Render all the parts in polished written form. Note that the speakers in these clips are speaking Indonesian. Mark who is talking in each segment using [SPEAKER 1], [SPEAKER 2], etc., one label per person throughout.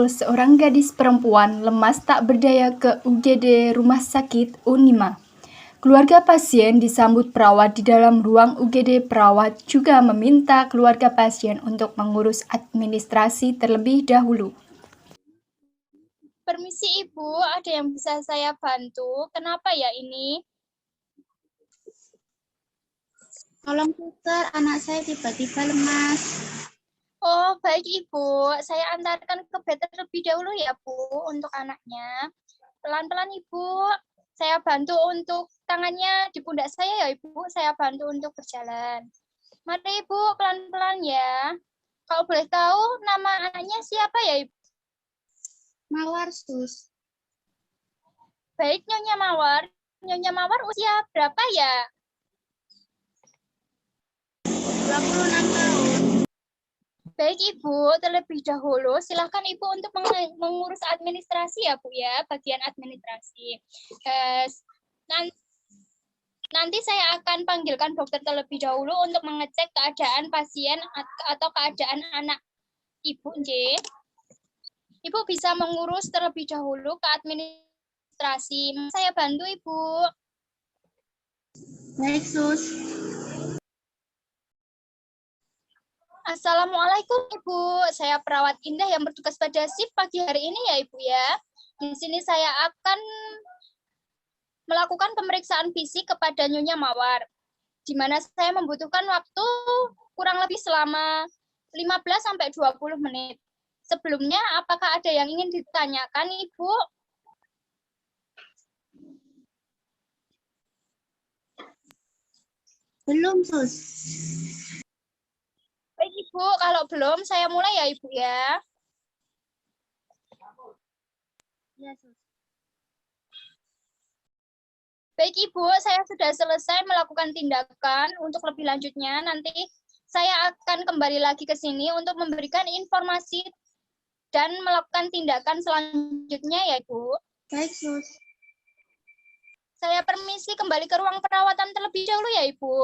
[SPEAKER 1] memukul seorang gadis perempuan lemas tak berdaya ke UGD Rumah Sakit Unima. Keluarga pasien disambut perawat di dalam ruang UGD. Perawat juga meminta keluarga pasien untuk mengurus administrasi terlebih dahulu.
[SPEAKER 2] Permisi Ibu, ada yang bisa saya bantu? Kenapa ya ini?
[SPEAKER 3] Tolong suster, anak saya tiba-tiba lemas.
[SPEAKER 2] Oh, baik Ibu. Saya antarkan ke bed terlebih dahulu ya Bu, untuk anaknya. Pelan-pelan Ibu. Saya bantu untuk tangannya di pundak saya ya Ibu. Saya bantu untuk berjalan. Mari Ibu, pelan-pelan ya. Kalau boleh tahu nama anaknya siapa ya Ibu?
[SPEAKER 3] Mawar, Sus.
[SPEAKER 2] Baik Nyonya Mawar. Nyonya Mawar usia berapa ya?
[SPEAKER 3] 26 tahun.
[SPEAKER 2] Baik Ibu, terlebih dahulu silakan Ibu untuk mengurus administrasi ya Bu ya, bagian administrasi. Nanti saya akan panggilkan dokter terlebih dahulu untuk mengecek keadaan pasien atau keadaan anak Ibu. Ibu bisa mengurus terlebih dahulu ke administrasi. Saya bantu Ibu.
[SPEAKER 3] Baik, Sus.
[SPEAKER 2] Assalamualaikum Ibu, saya perawat Indah yang bertugas pada shift pagi hari ini ya Ibu ya. Di sini saya akan melakukan pemeriksaan fisik kepada Nyonya Mawar, di mana saya membutuhkan waktu kurang lebih selama 15-20 menit. Sebelumnya, apakah ada yang ingin ditanyakan Ibu?
[SPEAKER 3] Belum, Sus.
[SPEAKER 2] Baik Ibu, kalau belum saya mulai ya Ibu ya.
[SPEAKER 3] Ya, Sus.
[SPEAKER 2] Baik Ibu, saya sudah selesai melakukan tindakan. Untuk lebih lanjutnya, nanti saya akan kembali lagi ke sini untuk memberikan informasi dan melakukan tindakan selanjutnya ya Ibu.
[SPEAKER 3] Baik, Sus.
[SPEAKER 2] Saya permisi kembali ke ruang perawatan terlebih dahulu ya Ibu.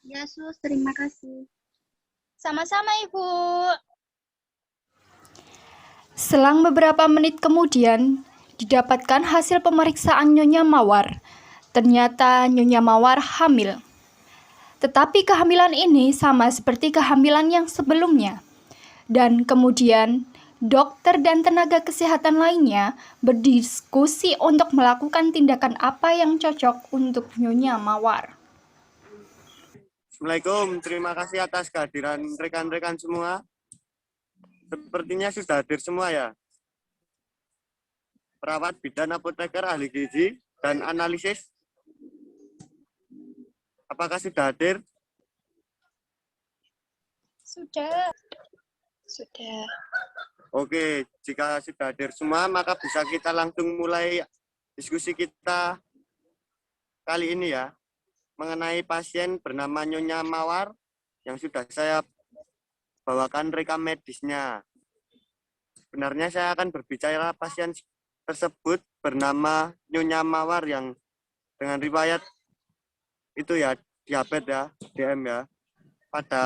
[SPEAKER 3] Ya, Sus. Terima kasih.
[SPEAKER 2] Sama-sama Ibu.
[SPEAKER 1] Selang beberapa menit kemudian, didapatkan hasil pemeriksaan Nyonya Mawar. Ternyata Nyonya Mawar hamil. Tetapi kehamilan ini sama seperti kehamilan yang sebelumnya. Dan kemudian, dokter dan tenaga kesehatan lainnya berdiskusi untuk melakukan tindakan apa yang cocok untuk Nyonya Mawar.
[SPEAKER 4] Assalamualaikum, terima kasih atas kehadiran rekan-rekan semua. Sepertinya sudah hadir semua ya. Perawat, bidan, apoteker, ahli gizi, dan analisis. Apakah sudah hadir?
[SPEAKER 2] Sudah.
[SPEAKER 4] Oke, jika sudah hadir semua, maka bisa kita langsung mulai diskusi kita kali ini ya, mengenai pasien bernama Nyonya Mawar yang sudah saya bawakan rekam medisnya. Sebenarnya saya akan berbicara pasien tersebut bernama Nyonya Mawar yang dengan riwayat itu ya, diabetes ya, DM ya. Pada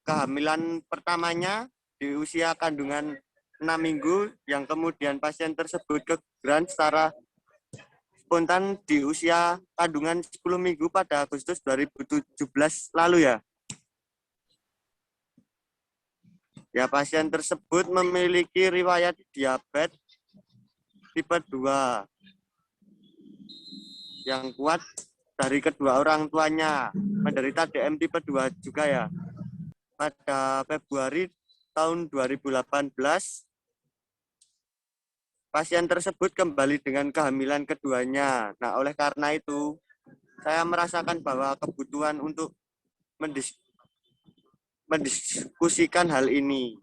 [SPEAKER 4] kehamilan pertamanya di usia kandungan 6 minggu, yang kemudian pasien tersebut keguguran secara spontan di usia kandungan 10 minggu pada Agustus 2017 lalu ya. Ya, pasien tersebut memiliki riwayat diabetes tipe 2 yang kuat dari kedua orang tuanya, menderita DM tipe 2 juga ya. Pada Februari tahun 2018, pasien tersebut kembali dengan kehamilan keduanya. Nah, oleh karena itu, saya merasakan bahwa kebutuhan untuk mendiskusikan hal ini.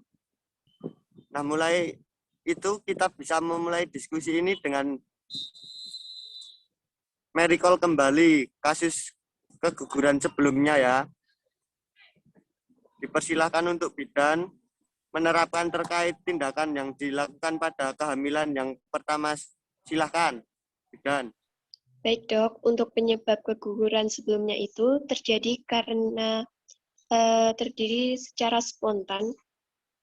[SPEAKER 4] Nah, mulai itu kita bisa memulai diskusi ini dengan merecall kembali kasus keguguran sebelumnya ya. Dipersilahkan untuk bidan menerapkan terkait tindakan yang dilakukan pada kehamilan yang pertama. Silahkan, bidan.
[SPEAKER 5] Baik dok, untuk penyebab keguguran sebelumnya itu terjadi karena terdiri secara spontan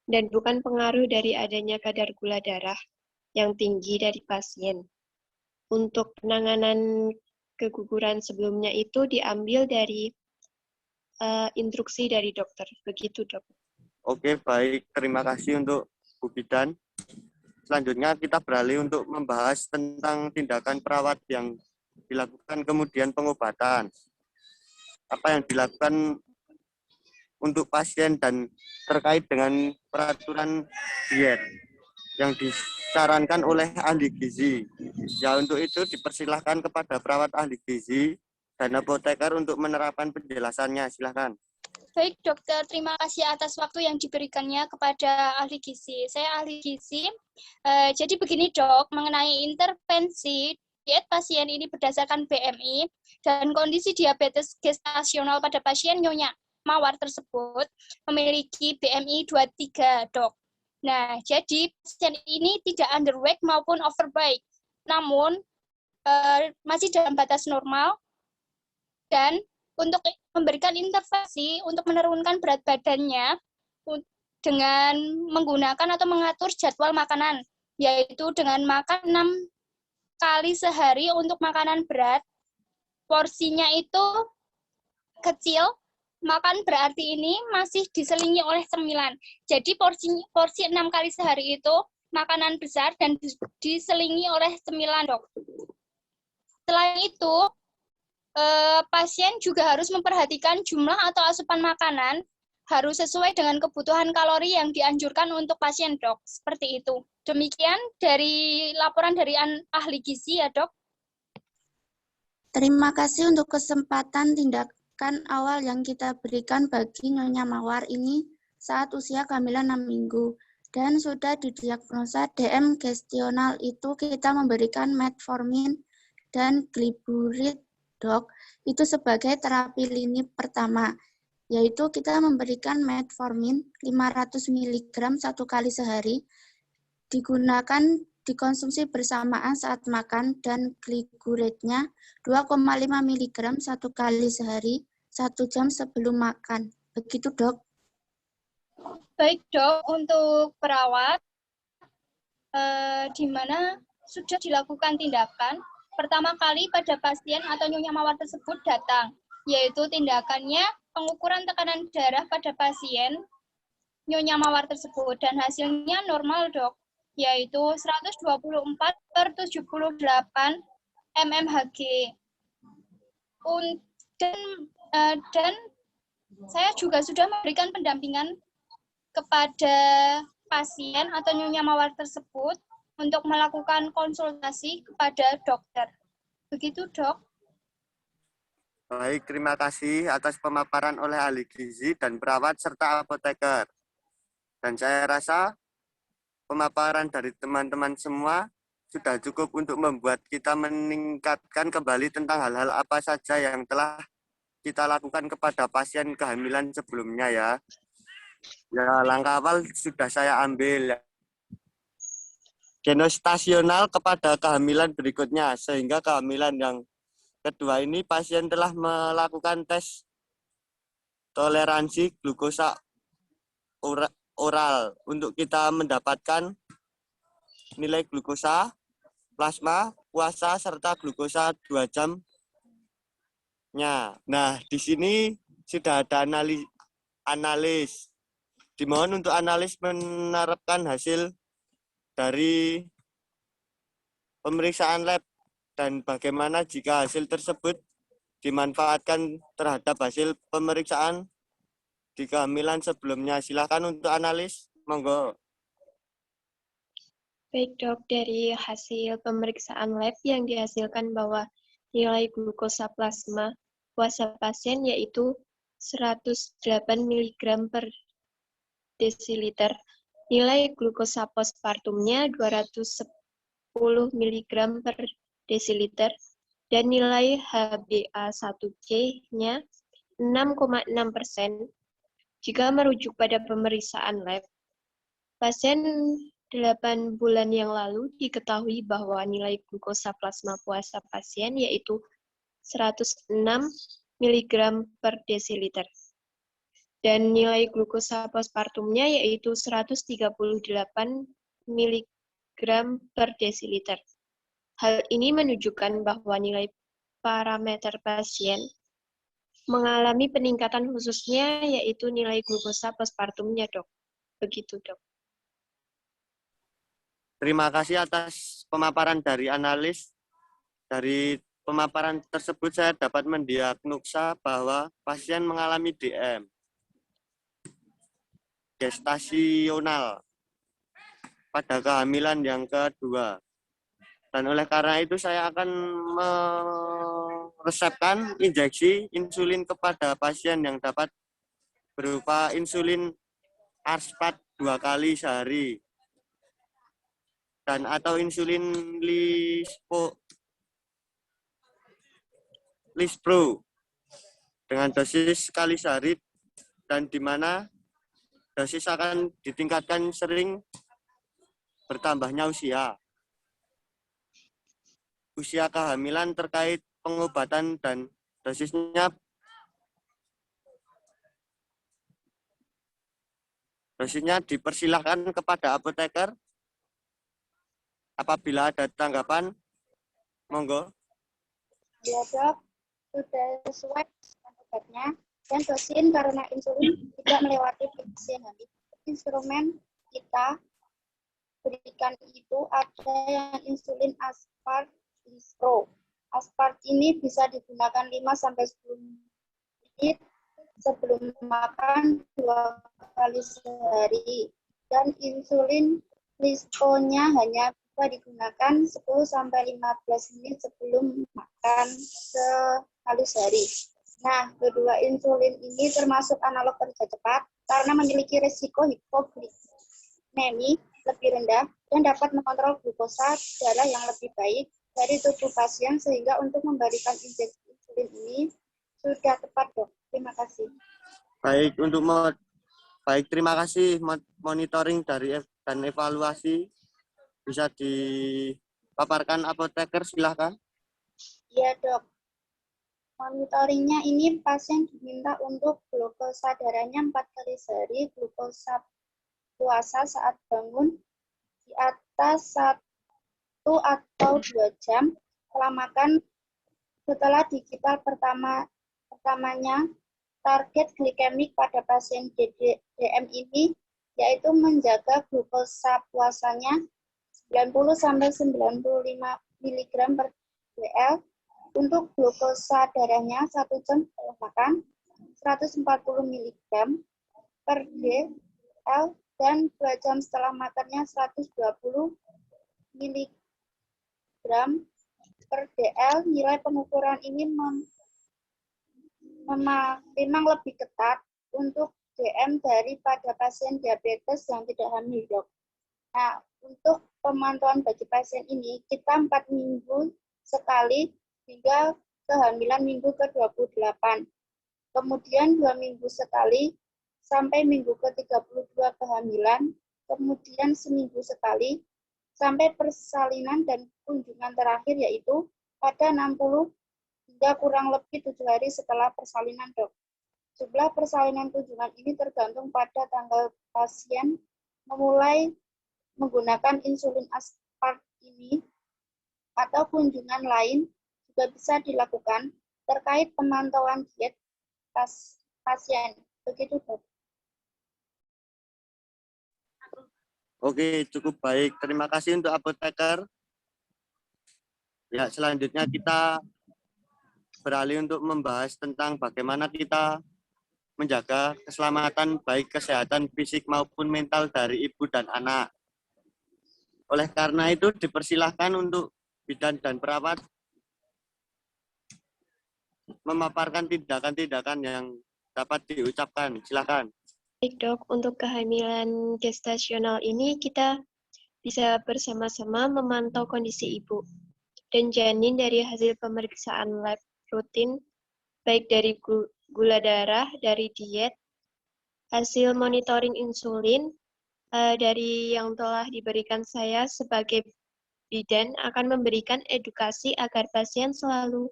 [SPEAKER 5] dan bukan pengaruh dari adanya kadar gula darah yang tinggi dari pasien. Untuk penanganan keguguran sebelumnya itu diambil dari instruksi dari dokter. Begitu, Dok.
[SPEAKER 4] Oke, baik. Terima kasih untuk Bu Bidan. Selanjutnya kita beralih untuk membahas tentang tindakan perawat yang dilakukan kemudian pengobatan. Apa yang dilakukan untuk pasien dan terkait dengan peraturan diet yang disarankan oleh ahli gizi. Ya, untuk itu dipersilahkan kepada perawat ahli gizi dan apoteker untuk menerapkan penjelasannya. Silakan.
[SPEAKER 2] Baik dokter, terima kasih atas waktu yang diberikannya kepada ahli gizi. Saya ahli gizi. Jadi begini dok, mengenai intervensi diet pasien ini berdasarkan BMI dan kondisi diabetes gestasional pada pasien nyonya mawar tersebut memiliki BMI 23 dok. Nah, jadi pasien ini tidak underweight maupun overweight, namun masih dalam batas normal dan untuk memberikan intervensi untuk menurunkan berat badannya dengan menggunakan atau mengatur jadwal makanan, yaitu dengan makan 6 kali sehari untuk makanan berat, porsinya itu kecil, makan berarti ini masih diselingi oleh cemilan. Jadi porsi 6 kali sehari itu makanan besar dan diselingi oleh cemilan, dok. Selain itu, pasien juga harus memperhatikan jumlah atau asupan makanan harus sesuai dengan kebutuhan kalori yang dianjurkan untuk pasien, dok. Seperti itu. Demikian dari laporan dari ahli gizi ya, dok.
[SPEAKER 3] Terima kasih untuk kesempatan tindakan awal yang kita berikan bagi Nyonya Mawar ini saat usia kehamilan 6 minggu. Dan sudah didiagnosa DM gestional itu kita memberikan metformin dan gliburid, dok, itu sebagai terapi lini pertama, yaitu kita memberikan metformin 500 mg 1 kali sehari, dikonsumsi bersamaan saat makan, dan gliguridnya 2,5 mg 1 kali sehari, 1 jam sebelum makan. Begitu, dok.
[SPEAKER 2] Baik, dok, untuk perawat, di mana sudah dilakukan tindakan pertama kali pada pasien atau nyonya mawar tersebut datang, yaitu tindakannya pengukuran tekanan darah pada pasien nyonya mawar tersebut, dan hasilnya normal, dok, yaitu 124/78 mmHg. Dan saya juga sudah memberikan pendampingan kepada pasien atau nyonya mawar tersebut untuk melakukan konsultasi kepada dokter. Begitu, dok.
[SPEAKER 4] Baik, terima kasih atas pemaparan oleh ahli gizi dan perawat serta apoteker. Dan saya rasa pemaparan dari teman-teman semua sudah cukup untuk membuat kita meningkatkan kembali tentang hal-hal apa saja yang telah kita lakukan kepada pasien kehamilan sebelumnya ya. Ya, langkah awal sudah saya ambil ya. Gestasional kepada kehamilan berikutnya, sehingga kehamilan yang kedua ini pasien telah melakukan tes toleransi glukosa oral untuk kita mendapatkan nilai glukosa, plasma, puasa, serta glukosa 2 jamnya. Nah, di sini sudah ada analis. Dimohon untuk analis menerapkan hasil dari pemeriksaan lab dan bagaimana jika hasil tersebut dimanfaatkan terhadap hasil pemeriksaan di kehamilan sebelumnya. Silakan untuk analis, monggo.
[SPEAKER 5] Baik, dok, dari hasil pemeriksaan lab yang dihasilkan bahwa nilai glukosa plasma puasa pasien yaitu 108 mg per desiliter. Nilai glukosa postpartumnya 210 mg per desiliter, dan nilai HbA1c-nya 6,6%. Jika merujuk pada pemeriksaan lab, pasien 8 bulan yang lalu diketahui bahwa nilai glukosa plasma puasa pasien yaitu 106 mg per desiliter. dan nilai glukosa postpartumnya yaitu 138 mg per desiliter. Hal ini menunjukkan bahwa nilai parameter pasien mengalami peningkatan khususnya yaitu nilai glukosa postpartumnya, Dok. Begitu, Dok.
[SPEAKER 4] Terima kasih atas pemaparan dari analis. Dari pemaparan tersebut saya dapat mendiagnosa bahwa pasien mengalami DM gestasional pada kehamilan yang kedua. Dan oleh karena itu saya akan meresepkan injeksi insulin kepada pasien yang dapat berupa insulin arspat 2 kali sehari dan atau insulin lispro dengan dosis sekali sehari dan di mana dosis akan ditingkatkan sering bertambahnya usia kehamilan terkait pengobatan dan dosisnya dipersilahkan kepada apoteker. Apabila ada tanggapan, monggo.
[SPEAKER 3] Ya dok, sudah sesuai dengan obatnya dan dosin karena insulin tidak melewati pasien hamil. Instrumen kita berikan itu ada yang insulin aspart lispro. Aspart ini bisa digunakan 5-10 menit sebelum makan 2 kali sehari. Dan insulin lispronya hanya bisa digunakan 10-15 menit sebelum makan sekali sehari. Nah, kedua insulin ini termasuk analog kerja cepat karena memiliki risiko hipoglikemia lebih rendah dan dapat mengontrol glukosa darah yang lebih baik dari tubuh pasien sehingga untuk memberikan injeksi insulin ini sudah tepat, Dok. Terima kasih.
[SPEAKER 4] Terima kasih monitoring dan evaluasi bisa dipaparkan apoteker, silahkan.
[SPEAKER 3] Iya, Dok. Monitoringnya ini pasien diminta untuk glukosa darahnya 4 kali sehari, glukosa puasa saat bangun di atas 1 atau 2 jam setelah makan. Setelah digital pertamanya, target glikemik pada pasien DM ini yaitu menjaga glukosa puasanya 90-95 mg per dl, untuk glukosa darahnya 1 jam setelah makan 140 mg per dl, dan 2 jam setelah makannya 120 mg per dl. Nilai pengukuran ini memang lebih ketat untuk DM daripada pasien diabetes yang tidak hamil, Dok. Nah, untuk pemantauan bagi pasien ini, kita 4 minggu sekali hingga kehamilan minggu ke-28. Kemudian 2 minggu sekali sampai minggu ke-32 kehamilan, kemudian seminggu sekali sampai persalinan dan kunjungan terakhir yaitu pada 60 hingga kurang lebih 7 hari setelah persalinan, Dok. Jumlah persalinan kunjungan ini tergantung pada tanggal pasien memulai menggunakan insulin aspart ini atau kunjungan lain juga bisa dilakukan terkait pemantauan diet pasien. Begitu, Dok.
[SPEAKER 4] Oke, cukup baik. Terima kasih untuk apoteker. Ya, selanjutnya kita beralih untuk membahas tentang bagaimana kita menjaga keselamatan baik kesehatan fisik maupun mental dari ibu dan anak. Oleh karena itu, dipersilahkan untuk bidan dan perawat memaparkan tindakan-tindakan yang dapat diucapkan. Silakan.
[SPEAKER 5] Baik, Dok. Untuk kehamilan gestasional ini kita bisa bersama-sama memantau kondisi ibu dan janin dari hasil pemeriksaan lab rutin, baik dari gula darah, dari diet, hasil monitoring insulin, dari yang telah diberikan saya sebagai bidan akan memberikan edukasi agar pasien selalu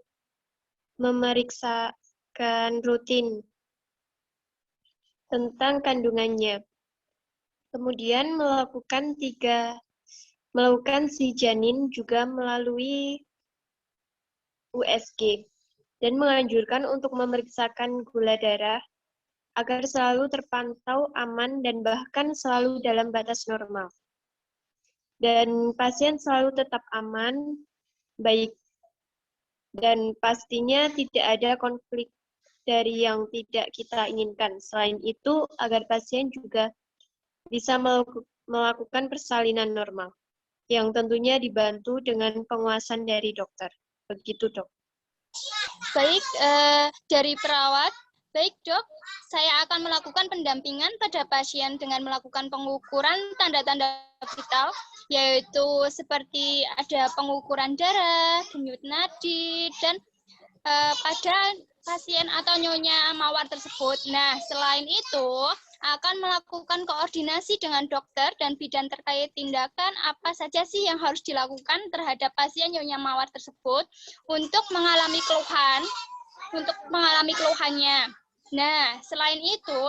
[SPEAKER 5] memeriksakan rutin tentang kandungannya. Kemudian melakukan si janin juga melalui USG dan menganjurkan untuk memeriksakan gula darah agar selalu terpantau aman dan bahkan selalu dalam batas normal. Dan pasien selalu tetap aman, baik, dan pastinya tidak ada konflik dari yang tidak kita inginkan. Selain itu, agar pasien juga bisa melakukan persalinan normal, yang tentunya dibantu dengan penguasaan dari dokter. Begitu, Dok.
[SPEAKER 2] Baik, dari perawat, baik dok, saya akan melakukan pendampingan pada pasien dengan melakukan pengukuran tanda-tanda vital, yaitu seperti ada pengukuran darah, denyut nadi, dan pada pasien atau nyonya mawar tersebut. Nah, selain itu, akan melakukan koordinasi dengan dokter dan bidan terkait tindakan apa saja sih yang harus dilakukan terhadap pasien nyonya mawar tersebut untuk mengalami keluhannya. Nah, selain itu,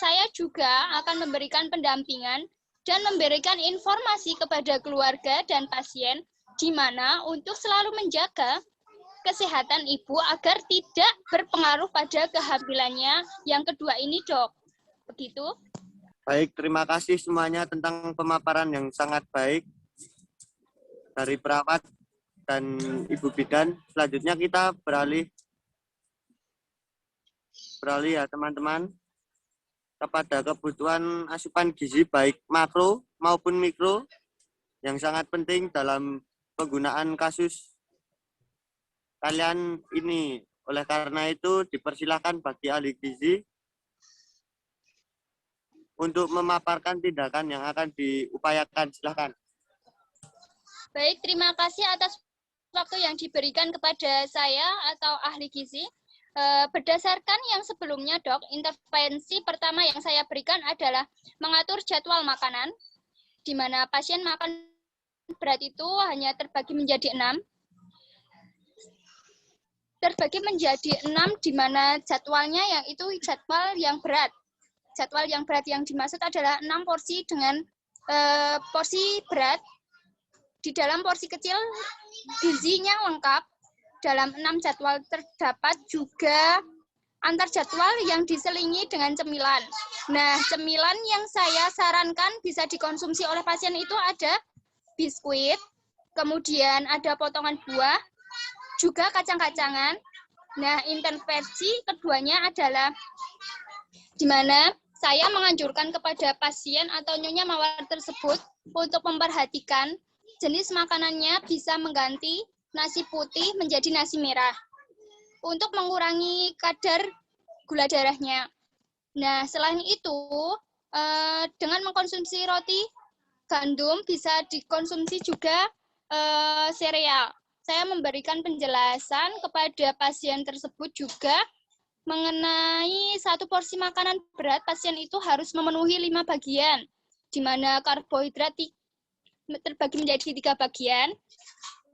[SPEAKER 2] saya juga akan memberikan pendampingan dan memberikan informasi kepada keluarga dan pasien di mana untuk selalu menjaga kesehatan ibu agar tidak berpengaruh pada kehamilannya yang kedua ini, Dok. Begitu.
[SPEAKER 4] Baik, terima kasih semuanya tentang pemaparan yang sangat baik dari perawat dan Ibu Bidan. Selanjutnya kita beralih ya teman-teman kepada kebutuhan asupan gizi baik makro maupun mikro yang sangat penting dalam penggunaan kasus kalian ini. Oleh karena itu dipersilakan bagi ahli gizi untuk memaparkan tindakan yang akan diupayakan. Silakan.
[SPEAKER 2] Baik, terima kasih atas waktu yang diberikan kepada saya atau ahli gizi. Berdasarkan yang sebelumnya, Dok, intervensi pertama yang saya berikan adalah mengatur jadwal makanan, di mana pasien makan berat itu hanya terbagi menjadi 6. Di mana jadwalnya yang itu jadwal yang berat. Jadwal yang berat yang dimaksud adalah 6 porsi dengan porsi berat. Di dalam porsi kecil, gizinya lengkap. Dalam 6 jadwal terdapat juga antar jadwal yang diselingi dengan cemilan. Nah, cemilan yang saya sarankan bisa dikonsumsi oleh pasien itu ada biskuit, kemudian ada potongan buah, juga kacang-kacangan. Nah, intervensi keduanya adalah di mana saya menganjurkan kepada pasien atau nyonya mawar tersebut untuk memperhatikan jenis makanannya bisa mengganti nasi putih menjadi nasi merah untuk mengurangi kadar gula darahnya. Nah, selain itu, dengan mengkonsumsi roti gandum bisa dikonsumsi juga sereal. Saya memberikan penjelasan kepada pasien tersebut juga mengenai 1 porsi makanan berat, pasien itu harus memenuhi 5 bagian, di mana karbohidrat terbagi menjadi 3 bagian,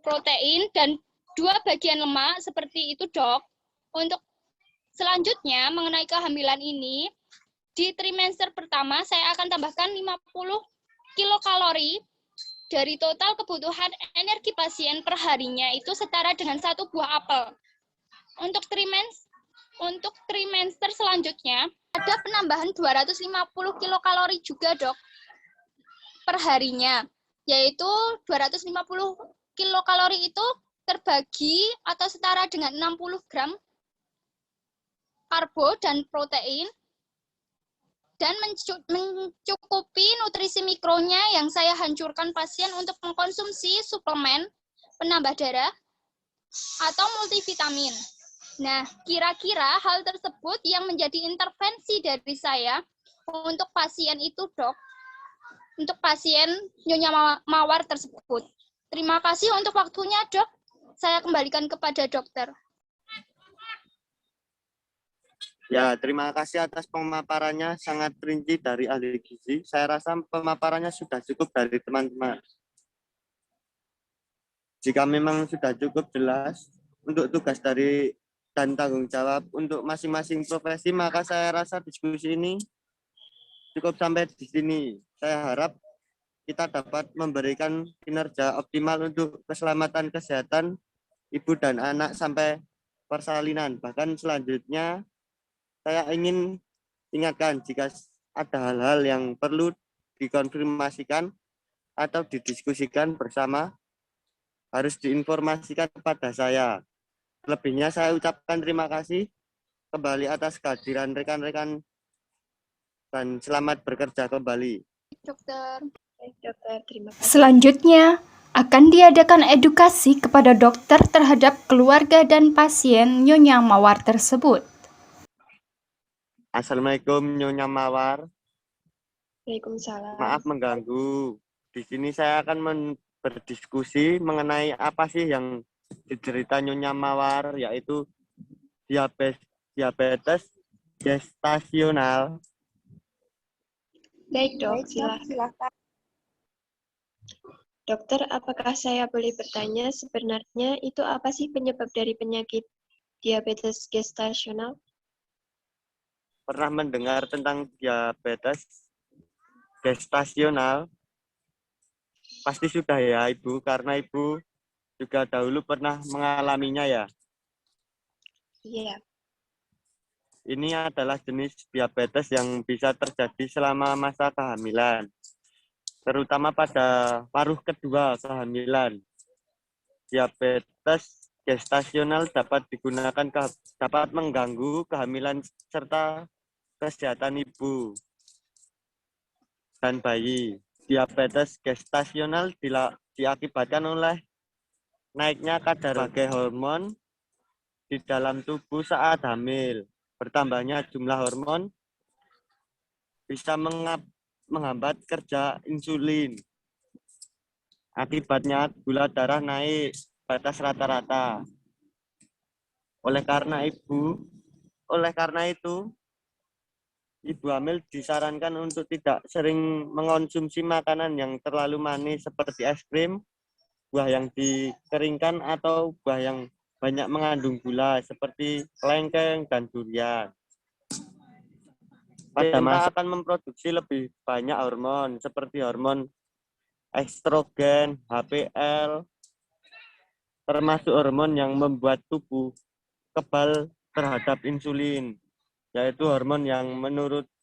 [SPEAKER 2] protein, dan 2 bagian lemak, seperti itu, Dok. Untuk selanjutnya, mengenai kehamilan ini, di trimester pertama, saya akan tambahkan 50 kilokalori dari total kebutuhan energi pasien per harinya, itu setara dengan 1 buah apel. Untuk trimester selanjutnya, ada penambahan 250 kilokalori juga, Dok, per harinya, yaitu 250 kilokalori itu terbagi atau setara dengan 60 gram karbo dan protein, dan mencukupi nutrisi mikronya yang saya hancurkan pasien untuk mengkonsumsi suplemen penambah darah atau multivitamin. Nah, kira-kira hal tersebut yang menjadi intervensi dari saya untuk pasien itu, Dok, untuk pasien nyonya mawar tersebut. Terima kasih untuk waktunya, Dok. Saya kembalikan kepada dokter.
[SPEAKER 4] Ya, terima kasih atas pemaparannya sangat rinci dari ahli gizi. Saya rasa pemaparannya sudah cukup dari teman-teman. Jika memang sudah cukup jelas untuk tugas dari dan tanggung jawab untuk masing-masing profesi, maka saya rasa diskusi ini cukup sampai di sini. Saya harap kita dapat memberikan kinerja optimal untuk keselamatan kesehatan ibu dan anak sampai persalinan. Bahkan selanjutnya saya ingin ingatkan jika ada hal-hal yang perlu dikonfirmasikan atau didiskusikan bersama, harus diinformasikan kepada saya. Lebihnya saya ucapkan terima kasih kembali atas kehadiran rekan-rekan dan selamat bekerja kembali.
[SPEAKER 2] Dokter.
[SPEAKER 5] Baik, dokter. Terima kasih.
[SPEAKER 1] Selanjutnya, akan diadakan edukasi kepada dokter terhadap keluarga dan pasien Nyonya Mawar tersebut.
[SPEAKER 4] Assalamualaikum Nyonya Mawar.
[SPEAKER 5] Waalaikumsalam.
[SPEAKER 4] Maaf mengganggu. Di sini saya akan berdiskusi mengenai apa sih yang diderita Nyonya Mawar, yaitu diabetes gestasional.
[SPEAKER 5] Baik, dok. Silakan. Dokter, apakah saya boleh bertanya sebenarnya itu apa sih penyebab dari penyakit diabetes gestasional?
[SPEAKER 4] Pernah mendengar tentang diabetes gestasional? Pasti sudah ya Ibu, karena Ibu juga dahulu pernah mengalaminya ya.
[SPEAKER 5] Iya.
[SPEAKER 4] Ini adalah jenis diabetes yang bisa terjadi selama masa kehamilan, terutama pada paruh kedua kehamilan. Diabetes gestasional dapat mengganggu kehamilan serta kesehatan ibu dan bayi. Diabetes gestasional diakibatkan oleh naiknya kadar berbagai hormon di dalam tubuh saat hamil. Bertambahnya jumlah hormon bisa menghambat kerja insulin. Akibatnya gula darah naik batas rata-rata. Oleh karena itu, ibu hamil disarankan untuk tidak sering mengonsumsi makanan yang terlalu manis seperti es krim, buah yang dikeringkan, atau buah yang banyak mengandung gula seperti kelengkeng dan durian. Pada masa akan memproduksi lebih banyak hormon seperti hormon estrogen, HPL, termasuk hormon yang membuat tubuh kebal terhadap insulin, yaitu hormon yang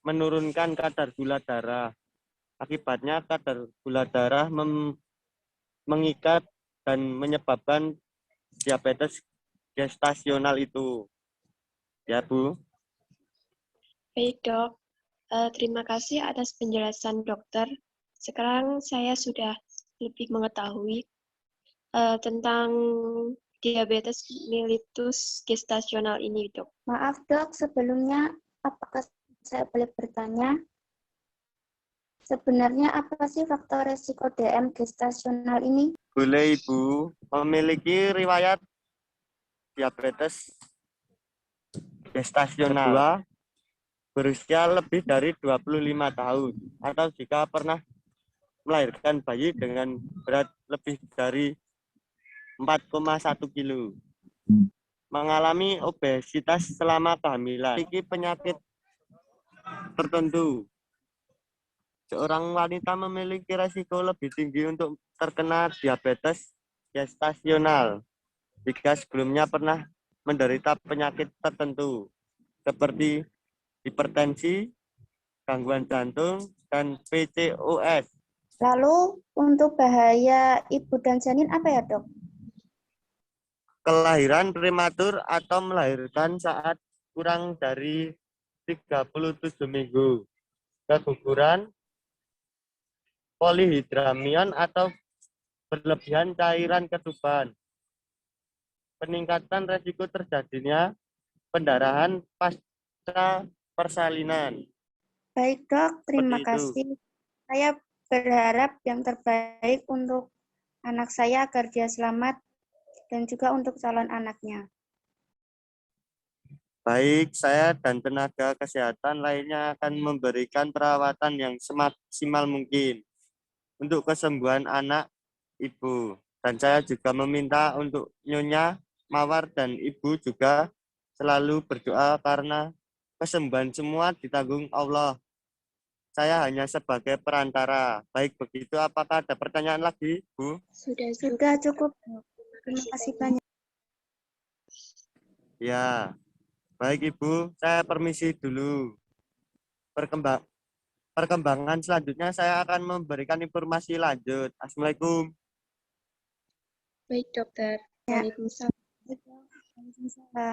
[SPEAKER 4] menurunkan kadar gula darah. Akibatnya kadar gula darah mengikat dan menyebabkan diabetes gestasional itu. Ya, Bu.
[SPEAKER 5] Baik, dok. Terima kasih atas penjelasan dokter. Sekarang saya sudah lebih mengetahui tentang diabetes mellitus gestasional ini, dok.
[SPEAKER 3] Maaf dok, sebelumnya apakah saya boleh bertanya? Sebenarnya apa sih faktor resiko DM gestasional ini?
[SPEAKER 4] Boleh Ibu memiliki riwayat diabetes gestasional. Kedua, berusia lebih dari 25 tahun atau jika pernah melahirkan bayi dengan berat lebih dari 4,1 kilo. Mengalami obesitas selama kehamilan. Memiliki penyakit tertentu. Seorang wanita memiliki resiko lebih tinggi untuk terkena diabetes gestasional jika sebelumnya pernah menderita penyakit tertentu seperti hipertensi, gangguan jantung, dan PCOS.
[SPEAKER 3] Lalu untuk bahaya ibu dan janin apa ya dok?
[SPEAKER 4] Kelahiran prematur atau melahirkan saat kurang dari 37 minggu. Keguguran, polihidramion atau berlebihan cairan ketuban. Peningkatan resiko terjadinya pendarahan pasca persalinan.
[SPEAKER 3] Baik dok, terima
[SPEAKER 4] Seperti itu.
[SPEAKER 3] kasih. Saya berharap yang terbaik untuk anak saya agar dia selamat dan juga untuk calon anaknya.
[SPEAKER 4] Baik, saya dan tenaga kesehatan lainnya akan memberikan perawatan yang semaksimal mungkin untuk kesembuhan anak ibu. Dan saya juga meminta untuk Nyonya Mawar dan ibu juga selalu berdoa karena kesembuhan semua ditanggung Allah. Saya hanya sebagai perantara. Baik begitu, apakah ada pertanyaan lagi, Bu?
[SPEAKER 3] Sudah cukup. Terima kasih banyak.
[SPEAKER 4] Ya, baik Ibu, saya permisi dulu. Perkembangan selanjutnya saya akan memberikan informasi lanjut. Assalamualaikum.
[SPEAKER 5] Baik, Dokter.
[SPEAKER 3] Ya.
[SPEAKER 5] Waalaikumsalam.
[SPEAKER 3] Waalaikumsalam.